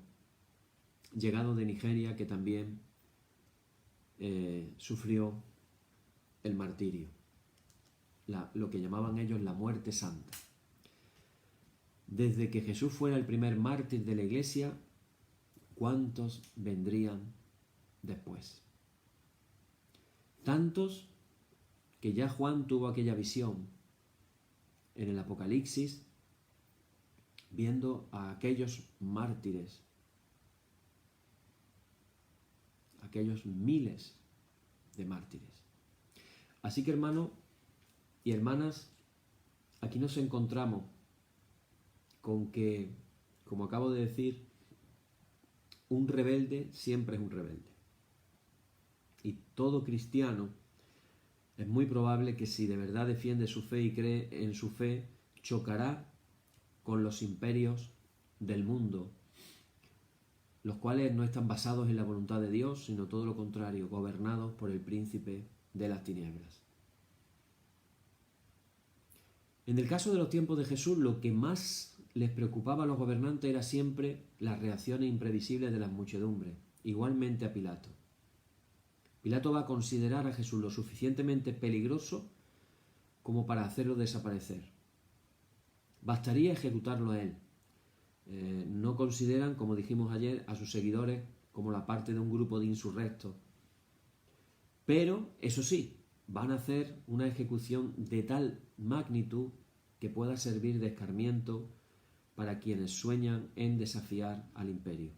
llegado de Nigeria que también sufrió el martirio, lo que llamaban ellos la muerte santa. Desde que Jesús fuera el primer mártir de la iglesia, ¿cuántos vendrían después? Tantos que ya Juan tuvo aquella visión en el Apocalipsis, viendo a aquellos mártires, aquellos miles de mártires. Así que, hermanos y hermanas, aquí nos encontramos con que, como acabo de decir, un rebelde siempre es un rebelde. Y todo cristiano es muy probable que, si de verdad defiende su fe y cree en su fe, chocará con los imperios del mundo, los cuales no están basados en la voluntad de Dios, sino todo lo contrario, gobernados por el príncipe de las tinieblas. En el caso de los tiempos de Jesús, lo que más les preocupaba a los gobernantes era siempre las reacciones imprevisibles de las muchedumbres, igualmente a Pilato. Pilato va a considerar a Jesús lo suficientemente peligroso como para hacerlo desaparecer. Bastaría ejecutarlo a él. No consideran, como dijimos ayer, a sus seguidores como la parte de un grupo de insurrectos. Pero, eso sí, van a hacer una ejecución de tal magnitud que pueda servir de escarmiento para quienes sueñan en desafiar al imperio.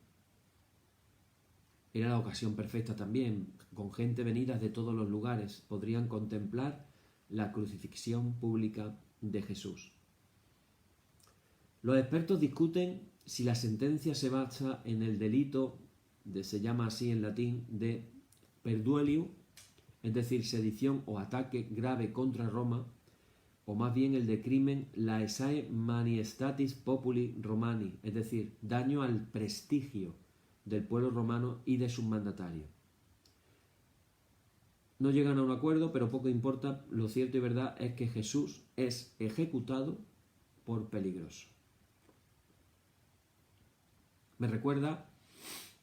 Era la ocasión perfecta también, con gente venida de todos los lugares, podrían contemplar la crucifixión pública de Jesús. Los expertos discuten si la sentencia se basa en el delito, se llama así en latín, de perduelio, es decir, sedición o ataque grave contra Roma, o más bien el de crimen laesae maniestatis populi Romani, es decir, daño al prestigio del pueblo romano y de sus mandatarios. No llegan a un acuerdo, pero poco importa, lo cierto y verdad es que Jesús es ejecutado por peligroso. Me recuerda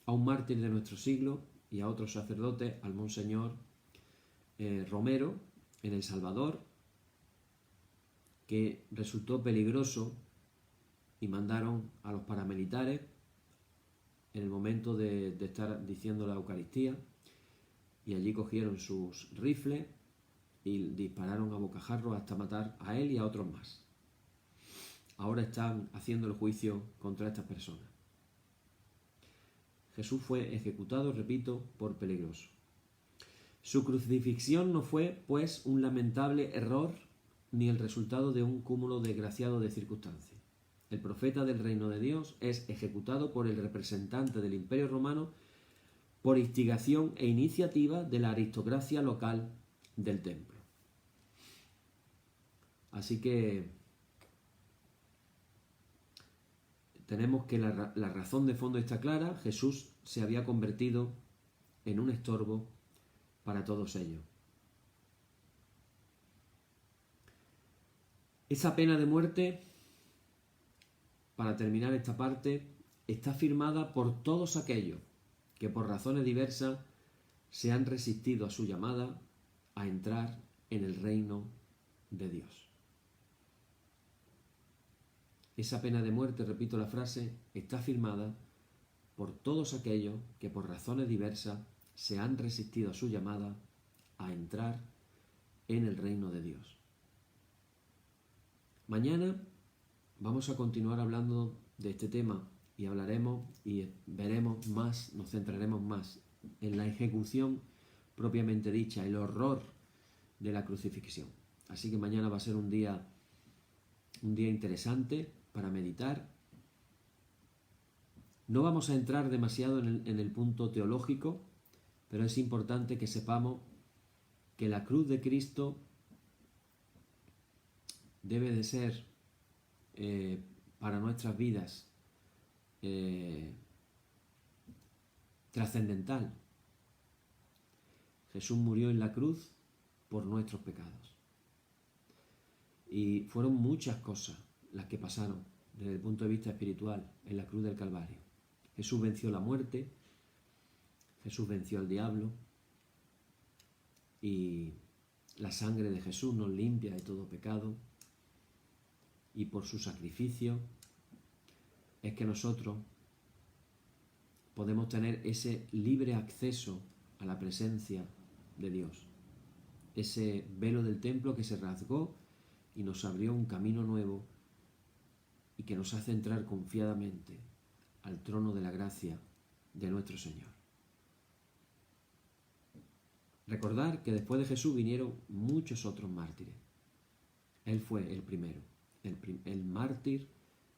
a un mártir de nuestro siglo y a otros sacerdotes, al monseñor Romero, en El Salvador, que resultó peligroso y mandaron a los paramilitares en el momento de estar diciendo la Eucaristía, y allí cogieron sus rifles y dispararon a bocajarro hasta matar a él y a otros más. Ahora están haciendo el juicio contra estas personas. Jesús fue ejecutado, repito, por peligroso. Su crucifixión no fue, pues, un lamentable error ni el resultado de un cúmulo desgraciado de circunstancias. El profeta del reino de Dios es ejecutado por el representante del Imperio Romano por instigación e iniciativa de la aristocracia local del templo. Así que tenemos que la razón de fondo está clara. Jesús se había convertido en un estorbo para todos ellos. Esa pena de muerte, para terminar esta parte, está firmada por todos aquellos que por razones diversas se han resistido a su llamada a entrar en el reino de Dios. Esa pena de muerte, repito la frase, está firmada por todos aquellos que por razones diversas se han resistido a su llamada a entrar en el reino de Dios. Mañana vamos a continuar hablando de este tema y hablaremos y veremos más, nos centraremos más en la ejecución propiamente dicha, el horror de la crucifixión. Así que mañana va a ser un día interesante para meditar. No vamos a entrar demasiado en el punto teológico, pero es importante que sepamos que la cruz de Cristo debe de ser para nuestras vidas trascendental. Jesús murió en la cruz por nuestros pecados. Y fueron muchas cosas las que pasaron desde el punto de vista espiritual en la cruz del Calvario. Jesús venció la muerte, Jesús venció al diablo y la sangre de Jesús nos limpia de todo pecado, y por su sacrificio es que nosotros podemos tener ese libre acceso a la presencia de Dios. Ese velo del templo que se rasgó y nos abrió un camino nuevo y que nos hace entrar confiadamente al trono de la gracia de nuestro Señor. Recordar que después de Jesús vinieron muchos otros mártires. Él fue el primero, el mártir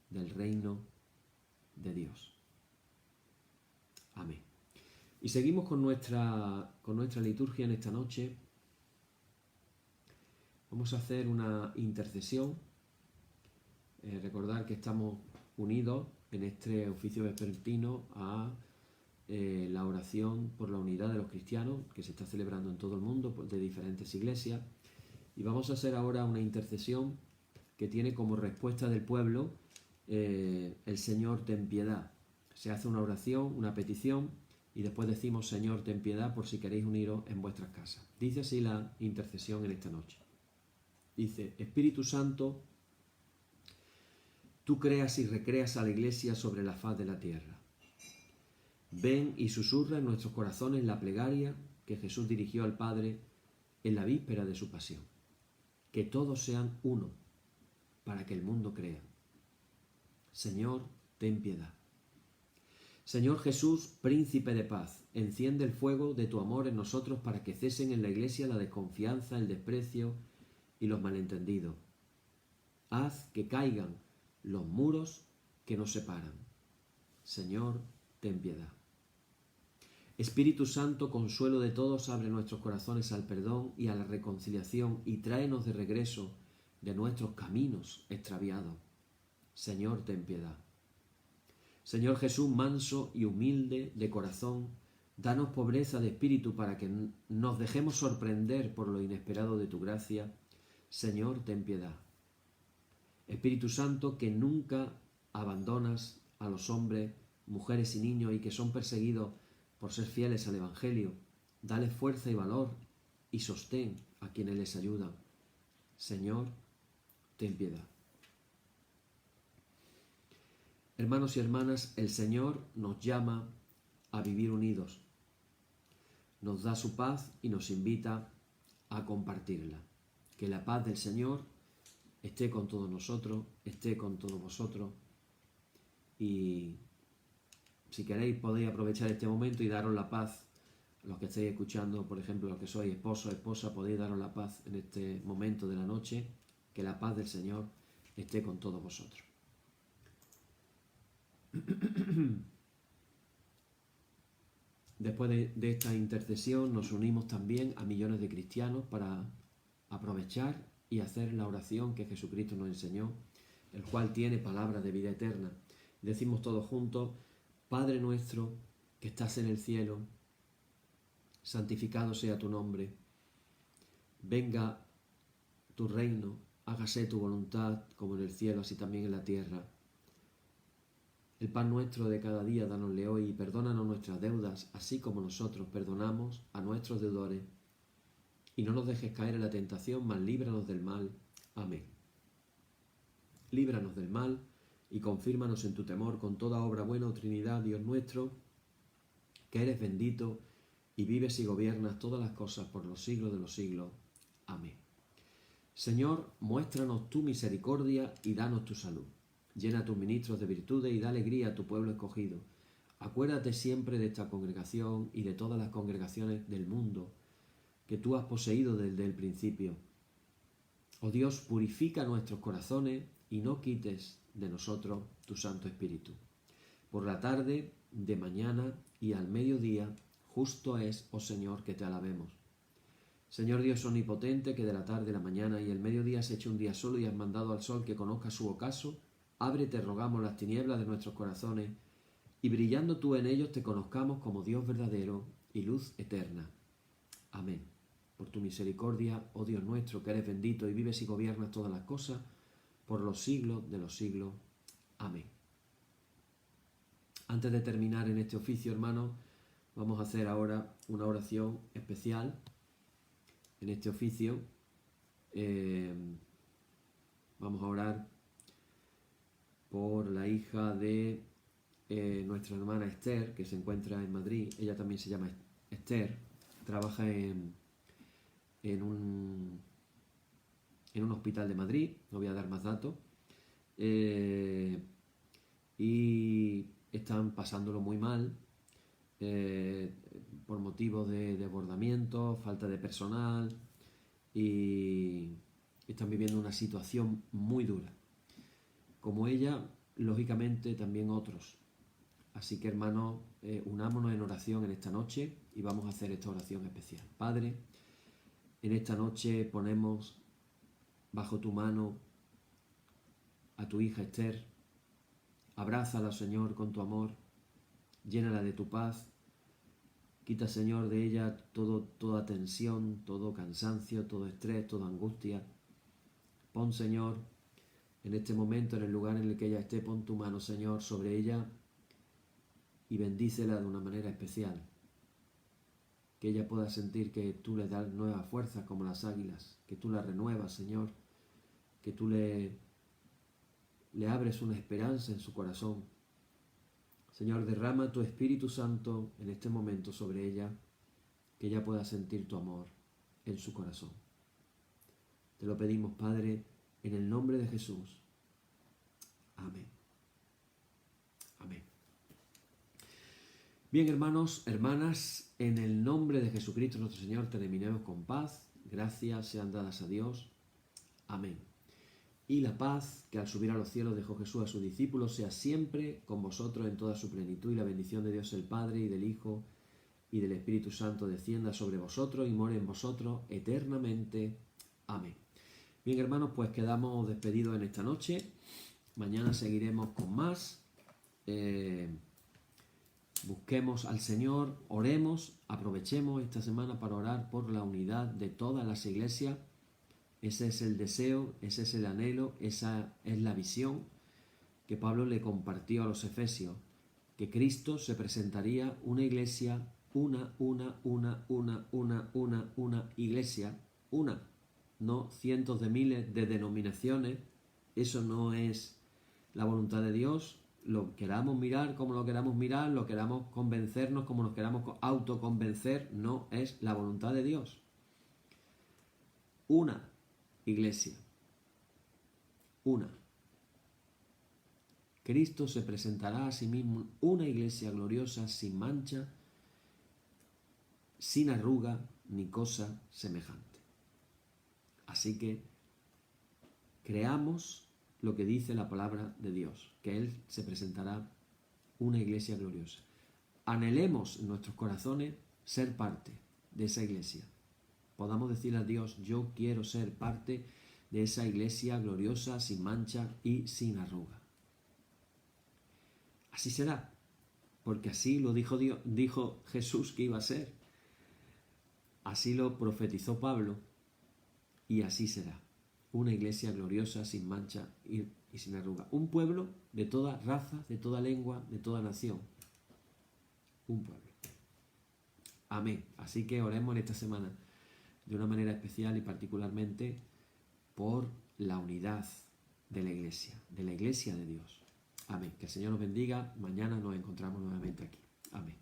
del reino de Dios. Amén. Y seguimos con nuestra liturgia en esta noche. Vamos a hacer una intercesión. Recordar que estamos unidos en este oficio vespertino a la oración por la unidad de los cristianos, que se está celebrando en todo el mundo de diferentes iglesias. Y vamos a hacer ahora una intercesión que tiene como respuesta del pueblo el Señor, ten piedad. Se hace una oración, una petición, y después decimos, Señor, ten piedad, por si queréis uniros en vuestras casas. Dice así la intercesión en esta noche. Dice, Espíritu Santo, tú creas y recreas a la Iglesia sobre la faz de la tierra. Ven y susurra en nuestros corazones la plegaria que Jesús dirigió al Padre en la víspera de su pasión. Que todos sean uno, para que el mundo crea. Señor, ten piedad. Señor Jesús, príncipe de paz, enciende el fuego de tu amor en nosotros para que cesen en la Iglesia la desconfianza, el desprecio y los malentendidos. Haz que caigan los muros que nos separan. Señor, ten piedad. Espíritu Santo, consuelo de todos, abre nuestros corazones al perdón y a la reconciliación y tráenos de regreso de nuestros caminos extraviados. Señor, ten piedad. Señor Jesús, manso y humilde de corazón, danos pobreza de espíritu para que nos dejemos sorprender por lo inesperado de tu gracia. Señor, ten piedad. Espíritu Santo, que nunca abandonas a los hombres, mujeres y niños y que son perseguidos por ser fieles al Evangelio, dale fuerza y valor y sostén a quienes les ayudan. Señor, ten piedad. Hermanos y hermanas, el Señor nos llama a vivir unidos. Nos da su paz y nos invita a compartirla. Que la paz del Señor esté con todos nosotros, esté con todos vosotros. Y si queréis podéis aprovechar este momento y daros la paz. Los que estéis escuchando, por ejemplo, los que sois esposos o esposas, podéis daros la paz en este momento de la noche. Que la paz del Señor esté con todos vosotros. Después de esta intercesión nos unimos también a millones de cristianos para aprovechar y hacer la oración que Jesucristo nos enseñó, el cual tiene palabra de vida eterna. Decimos todos juntos, Padre nuestro que estás en el cielo, santificado sea tu nombre, venga tu reino, hágase tu voluntad como en el cielo, así también en la tierra. El pan nuestro de cada día, dánosle hoy y perdónanos nuestras deudas, así como nosotros perdonamos a nuestros deudores. Y no nos dejes caer en la tentación, mas líbranos del mal. Amén. Líbranos del mal y confírmanos en tu temor con toda obra buena, oh Trinidad, Dios nuestro, que eres bendito y vives y gobiernas todas las cosas por los siglos de los siglos. Amén. Señor, muéstranos tu misericordia y danos tu salud. Llena a tus ministros de virtudes y da alegría a tu pueblo escogido. Acuérdate siempre de esta congregación y de todas las congregaciones del mundo que tú has poseído desde el principio. Oh Dios, purifica nuestros corazones y no quites de nosotros tu Santo Espíritu. Por la tarde, de mañana y al mediodía, justo es, oh Señor, que te alabemos. Señor Dios omnipotente, que de la tarde, la mañana y el mediodía has hecho un día solo y has mandado al sol que conozca su ocaso, abre, te rogamos, las tinieblas de nuestros corazones, y brillando tú en ellos te conozcamos como Dios verdadero y luz eterna. Amén. Por tu misericordia, oh Dios nuestro, que eres bendito y vives y gobiernas todas las cosas, por los siglos de los siglos. Amén. Antes de terminar en este oficio, hermanos, vamos a hacer ahora una oración especial en este oficio. Vamos a orar por la hija de nuestra hermana Esther, que se encuentra en Madrid. Ella también se llama Esther, trabaja en un hospital de Madrid, no voy a dar más datos, y están pasándolo muy mal por motivos de desbordamiento, falta de personal, y están viviendo una situación muy dura. Como ella, lógicamente también otros. Así que, hermanos, unámonos en oración en esta noche y vamos a hacer esta oración especial. Padre, en esta noche ponemos bajo tu mano a tu hija Esther. Abrázala, Señor, con tu amor. Llénala de tu paz. Quita, Señor, de ella toda tensión, todo cansancio, todo estrés, toda angustia. Pon, Señor, en este momento, en el lugar en el que ella esté, pon tu mano, Señor, sobre ella y bendícela de una manera especial. Que ella pueda sentir que tú le das nuevas fuerzas como las águilas, que tú la renuevas, Señor, que tú le abres una esperanza en su corazón. Señor, derrama tu Espíritu Santo en este momento sobre ella, que ella pueda sentir tu amor en su corazón. Te lo pedimos, Padre, en el nombre de Jesús. Amén. Amén. Bien, hermanos, hermanas, en el nombre de Jesucristo nuestro Señor, terminemos con paz. Gracias sean dadas a Dios. Amén. Y la paz que al subir a los cielos dejó Jesús a sus discípulos sea siempre con vosotros en toda su plenitud, y la bendición de Dios el Padre y del Hijo y del Espíritu Santo descienda sobre vosotros y more en vosotros eternamente. Amén. Bien, hermanos, pues quedamos despedidos en esta noche. Mañana seguiremos con más. Busquemos al Señor, oremos, aprovechemos esta semana para orar por la unidad de todas las iglesias. Ese es el deseo, ese es el anhelo, esa es la visión que Pablo le compartió a los efesios, que Cristo se presentaría una iglesia, una iglesia, una, no cientos de miles de denominaciones. Eso no es la voluntad de Dios. Lo queramos mirar como lo queramos mirar, lo queramos convencernos como nos queramos autoconvencer, no es la voluntad de Dios. Una iglesia. Una. Cristo se presentará a sí mismo una iglesia gloriosa, sin mancha, sin arruga, ni cosa semejante. Así que creamos lo que dice la palabra de Dios, que Él se presentará una iglesia gloriosa. Anhelemos en nuestros corazones ser parte de esa iglesia. Podamos decirle a Dios, yo quiero ser parte de esa iglesia gloriosa, sin mancha y sin arruga. Así será, porque así lo dijo Jesús que iba a ser. Así lo profetizó Pablo y así será. Una iglesia gloriosa, sin mancha y sin arruga. Un pueblo de toda raza, de toda lengua, de toda nación. Un pueblo. Amén. Así que oremos en esta semana de una manera especial y particularmente por la unidad de la iglesia de Dios. Amén. Que el Señor nos bendiga. Mañana nos encontramos nuevamente aquí. Amén.